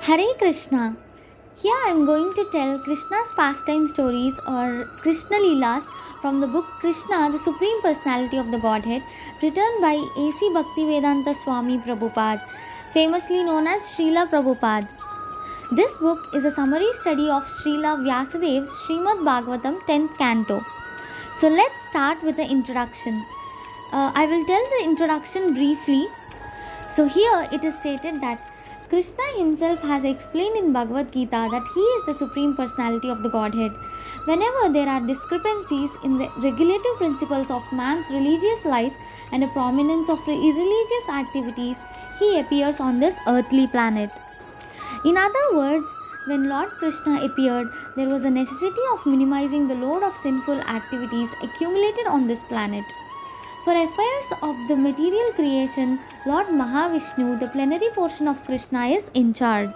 Hare Krishna. Here I am going to tell Krishna's pastime stories or Krishna Leelas from the book Kṛṣṇa, the Supreme Personality of the Godhead, written by A.C. Bhaktivedanta Swami Prabhupada, famously known as Srila Prabhupada. This book is a summary study of Srila Vyasadev's Srimad Bhagavatam 10th canto. So let's start with the introduction. I will tell the introduction briefly. So here it is stated that Krishna himself has explained in Bhagavad Gita that he is the Supreme Personality of the Godhead. Whenever there are discrepancies in the regulative principles of man's religious life and a prominence of irreligious activities, he appears on this earthly planet. In other words, when Lord Krishna appeared, there was a necessity of minimizing the load of sinful activities accumulated on this planet. For affairs of the material creation, Lord Mahavishnu, the plenary portion of Krishna, is in charge.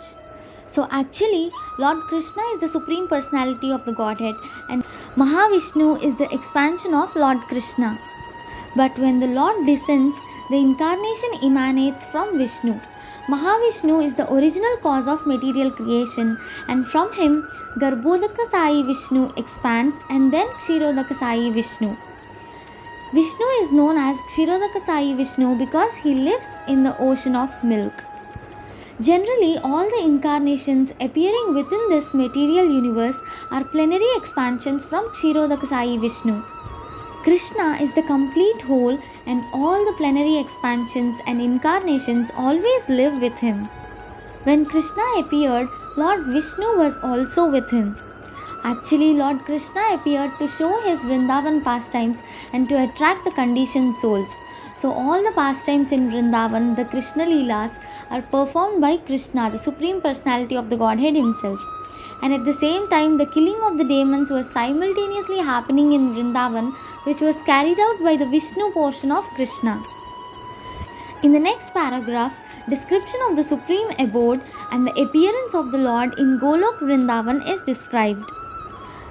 So actually, Lord Krishna is the Supreme Personality of the Godhead and Mahavishnu is the expansion of Lord Krishna. But when the Lord descends, the incarnation emanates from Vishnu. Mahavishnu is the original cause of material creation, and from him, Garbhodaka Sai Vishnu expands and then Kshirodaka Sai Vishnu. Vishnu is known as Kshirodaka Sai Vishnu because he lives in the ocean of milk. Generally, all the incarnations appearing within this material universe are plenary expansions from Kshirodaka Sai Vishnu. Krishna is the complete whole and all the plenary expansions and incarnations always live with him. When Krishna appeared, Lord Vishnu was also with him. Actually, Lord Krishna appeared to show his Vrindavan pastimes and to attract the conditioned souls. So all the pastimes in Vrindavan, the Krishna Leelas, are performed by Krishna, the Supreme Personality of the Godhead himself. And at the same time, the killing of the demons was simultaneously happening in Vrindavan, which was carried out by the Vishnu portion of Krishna. In the next paragraph, description of the Supreme Abode and the appearance of the Lord in Golok Vrindavan is described.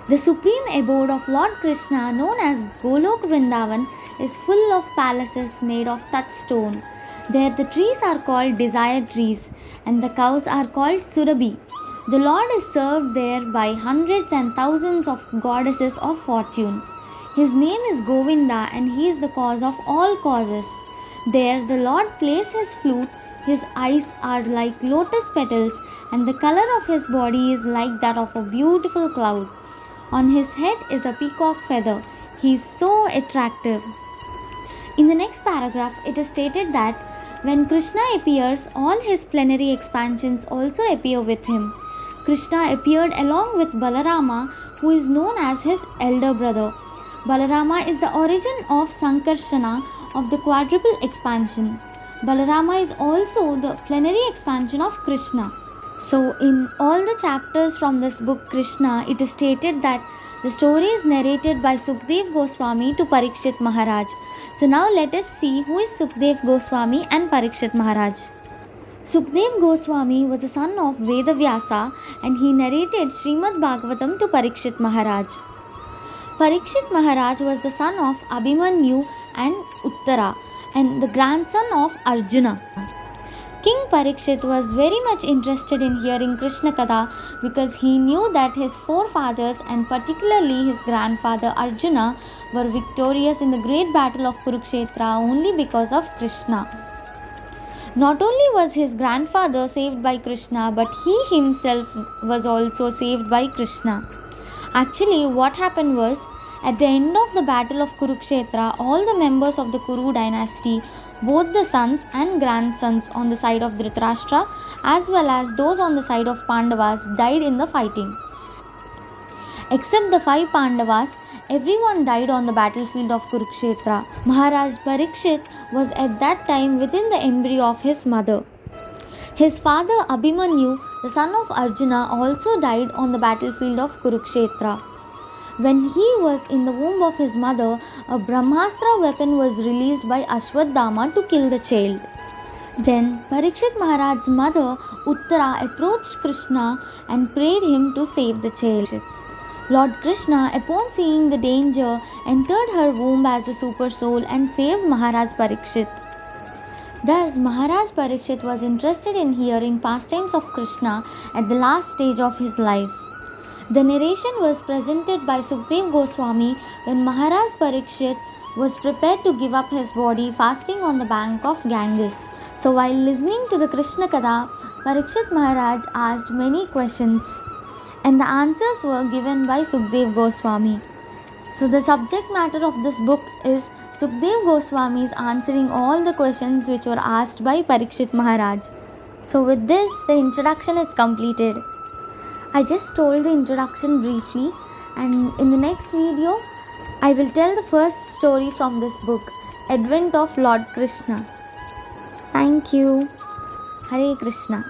The supreme abode of Lord Krishna, known as Golok Vrindavan, is full of palaces made of touchstone. There the trees are called desire trees and the cows are called Surabhi. The Lord is served there by hundreds and thousands of goddesses of fortune. His name is Govinda and he is the cause of all causes. There the Lord plays his flute, his eyes are like lotus petals and the color of his body is like that of a beautiful cloud. On his head is a peacock feather. He is so attractive. In the next paragraph, it is stated that when Krishna appears, all his plenary expansions also appear with him. Krishna appeared along with Balarama, who is known as his elder brother. Balarama is the origin of Kṛṣṇa of the quadruple expansion. Balarama is also the plenary expansion of Krishna. So in all the chapters from this book Kṛṣṇa, it is stated that the story is narrated by Sukdev Goswami to Parikshit Maharaj. So now let us see who is Sukdev Goswami and Parikshit Maharaj. Sukdev Goswami was the son of Vedavyasa and he narrated Srimad Bhagavatam to Parikshit Maharaj. Parikshit Maharaj was the son of Abhimanyu and Uttara and the grandson of Arjuna. King Parikshit was very much interested in hearing Krishna Katha because he knew that his forefathers and particularly his grandfather Arjuna were victorious in the great battle of Kurukshetra only because of Krishna. Not only was his grandfather saved by Krishna, but he himself was also saved by Krishna. Actually, what happened was, at the end of the battle of Kurukshetra, all the members of the Kuru dynasty, both the sons and grandsons on the side of Dhritarashtra as well as those on the side of Pandavas died in the fighting. Except the 5 Pandavas, everyone died on the battlefield of Kurukshetra. Maharaj Parikshit was at that time within the embryo of his mother. His father Abhimanyu, the son of Arjuna, also died on the battlefield of Kurukshetra. When he was in the womb of his mother, a Brahmastra weapon was released by Ashwadama to kill the child. Then Parikshit Maharaj's mother Uttara approached Krishna and prayed him to save the child. Lord Krishna, upon seeing the danger, entered her womb as a super soul and saved Maharaj Parikshit. Thus, Maharaj Parikshit was interested in hearing pastimes of Kṛṣṇa at the last stage of his life. The narration was presented by Sukdev Goswami when Maharaj Parikshit was prepared to give up his body fasting on the bank of Ganges. So while listening to the Krishna Katha, Parikshit Maharaj asked many questions and the answers were given by Sukdev Goswami. So the subject matter of this book is Sukdev Goswami is answering all the questions which were asked by Parikshit Maharaj. So with this, the introduction is completed. I just told the introduction briefly, and in the next video, I will tell the first story from this book, Advent of Lord Kṛṣṇa. Thank you. Hare Krishna.